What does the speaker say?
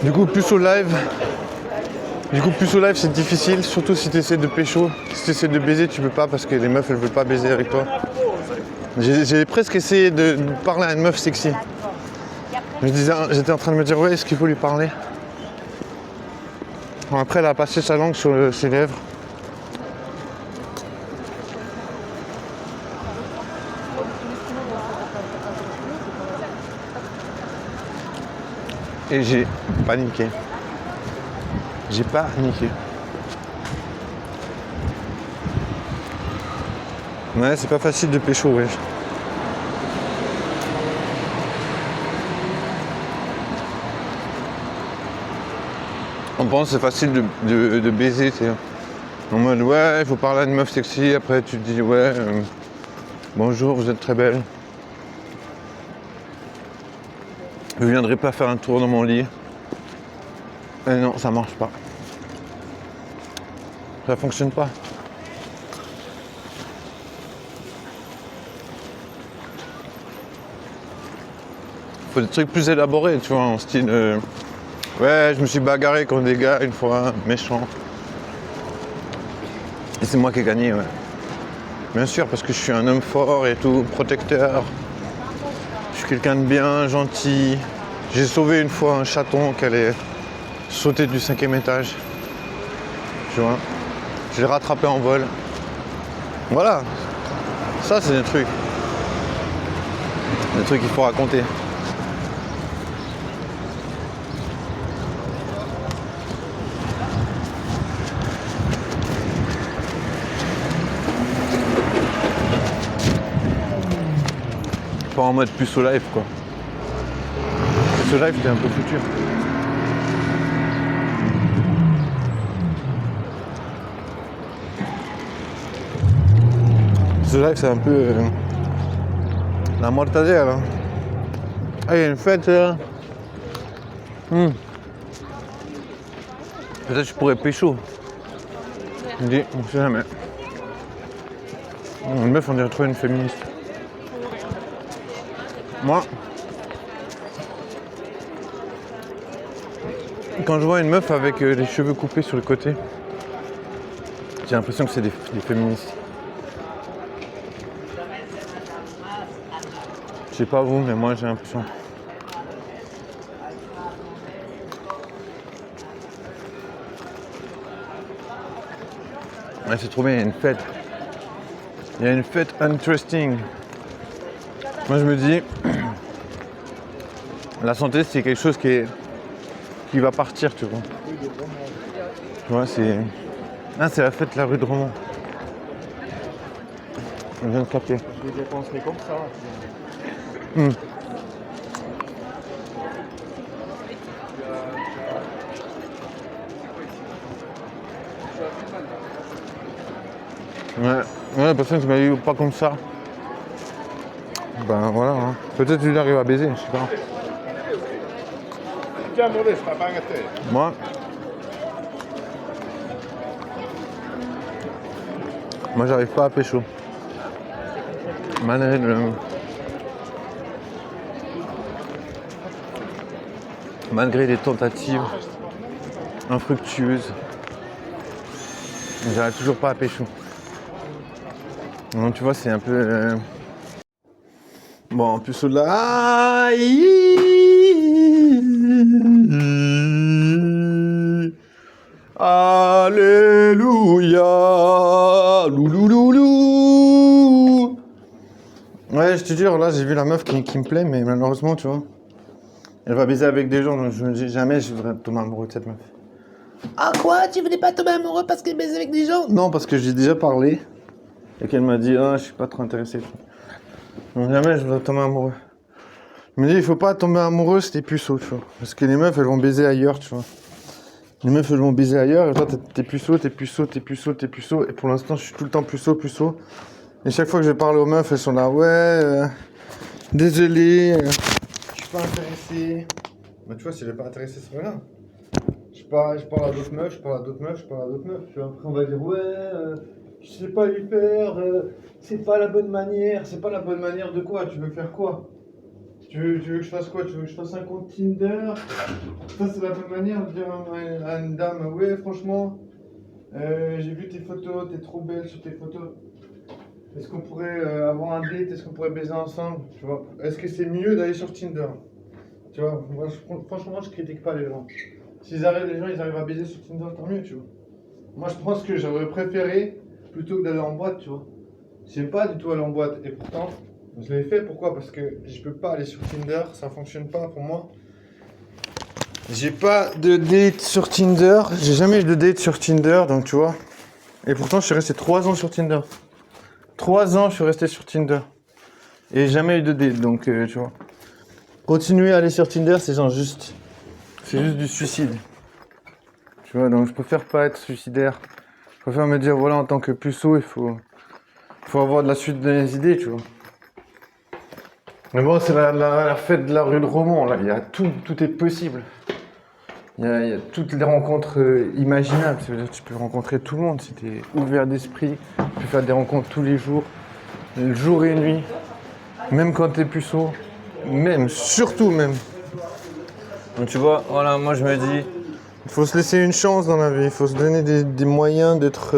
Du coup, plus au live, c'est difficile, surtout si tu essaies de pécho. Si tu essaies de baiser, tu peux pas parce que les meufs elles veulent pas baiser avec toi. J'ai presque essayé de parler à une meuf sexy. J'étais en train de me dire, ouais, est-ce qu'il faut lui parler? Bon, après, elle a passé sa langue sur ses lèvres. Et j'ai paniqué. J'ai paniqué. Ouais, c'est pas facile de pécho, ouais. On pense que c'est facile de baiser, tu sais. En mode, ouais, il faut parler à une meuf sexy. Après, tu te dis, ouais, bonjour, vous êtes très belle. Je viendrai pas faire un tour dans mon lit. Et non, ça marche pas. Ça fonctionne pas. Faut des trucs plus élaborés, tu vois, en style ouais, je me suis bagarré contre des gars une fois, méchant. Et c'est moi qui ai gagné, ouais. Bien sûr, parce que je suis un homme fort et tout, protecteur. Je suis quelqu'un de bien, gentil. J'ai sauvé une fois un chaton qui allait sauter du 5e étage. Tu vois. Je l'ai rattrapé en vol. Voilà. Ça, c'est des trucs. Des trucs qu'il faut raconter. Pas en mode puce au live, quoi. Puce au live, t'es un peu foutu. Puce au live, c'est un peu la mortadelle. Hein. Ah, il y a une fête là. Peut-être je pourrais pécho. Je me dis, on sait jamais. Une meuf, on dirait trop une féministe. Moi, quand je vois une meuf avec les cheveux coupés sur le côté, j'ai l'impression que c'est des féministes. Je sais pas vous, mais moi j'ai l'impression. Ouais, c'est trop bien, il y a une fête. Il y a une fête interesting. Moi je me dis, la santé c'est quelque chose qui va partir, tu vois. Tu vois, c'est... Ah, c'est la fête de la rue de Romans. On vient de capter. Je les dépenserai comme ça. Ouais, la personne qui m'a dit pas comme ça. Ben voilà, hein. Peut-être qu'il arrive à baiser, je sais pas. Tiens, mauvais, je pas arrêté. Moi j'arrive pas à pécho. Malgré les tentatives infructueuses, j'arrive toujours pas à pécho. Donc tu vois, c'est un peu... Bon, en plus là... Alléluia. Loulouloulou. Ouais, je te jure, là j'ai vu la meuf qui me plaît, mais malheureusement, tu vois, elle va baiser avec des gens, donc je me dis jamais je voudrais tomber amoureux de cette meuf. Ah quoi? Tu voulais pas tomber amoureux parce qu'elle baise avec des gens? Non, parce que j'ai déjà parlé et qu'elle m'a dit ah je suis pas trop intéressé. Donc jamais je voudrais tomber amoureux. Je me dis il faut pas tomber amoureux si t'es puceau, tu vois. Parce que les meufs elles vont baiser ailleurs, tu vois. Les meufs elles vont baiser ailleurs et toi t'es puceau. Et pour l'instant je suis tout le temps puceau. Et chaque fois que je parle aux meufs elles sont là ouais désolé, je suis pas intéressé. Bah tu vois si elle est pas intéressée c'est pas grave. Je parle à d'autres meufs, tu vois. Après on va dire ouais, je sais pas lui faire, c'est pas la bonne manière. C'est pas la bonne manière de quoi? Tu veux faire quoi? Tu veux que je fasse quoi? Tu veux que je fasse un compte Tinder? Ça, c'est la bonne manière de dire à une dame, ouais, franchement, j'ai vu tes photos, t'es trop belle sur tes photos. Est-ce qu'on pourrait avoir un date? Est-ce qu'on pourrait baiser ensemble? Tu vois? Est-ce que c'est mieux d'aller sur Tinder? Tu vois? Moi, franchement, je critique pas les gens. Les gens, ils arrivent à baiser sur Tinder, tant mieux, tu vois. Moi, je pense que j'aurais préféré plutôt que d'aller en boîte, tu vois. J'aime pas du tout aller en boîte. Et pourtant, je l'ai fait. Pourquoi? Parce que je peux pas aller sur Tinder. Ça fonctionne pas pour moi. J'ai pas de date sur Tinder. J'ai jamais eu de date sur Tinder, donc tu vois. Et pourtant, je suis resté 3 ans sur Tinder. 3 ans, je suis resté sur Tinder. Et jamais eu de date, donc tu vois. Continuer à aller sur Tinder, c'est juste du suicide. Tu vois, donc je préfère pas être suicidaire. Je préfère me dire, voilà, en tant que puceau, il faut avoir de la suite des idées, tu vois. Mais bon, c'est la fête de la rue de Romans, là. Il y a tout est possible. Il y a toutes les rencontres imaginables. Ça veut dire que tu peux rencontrer tout le monde si tu es ouvert d'esprit. Tu peux faire des rencontres tous les jours, jour et nuit. Même quand tu es puceau. Surtout même. Donc tu vois, voilà, moi je me dis, il faut se laisser une chance dans la vie. Il faut se donner des moyens d'être...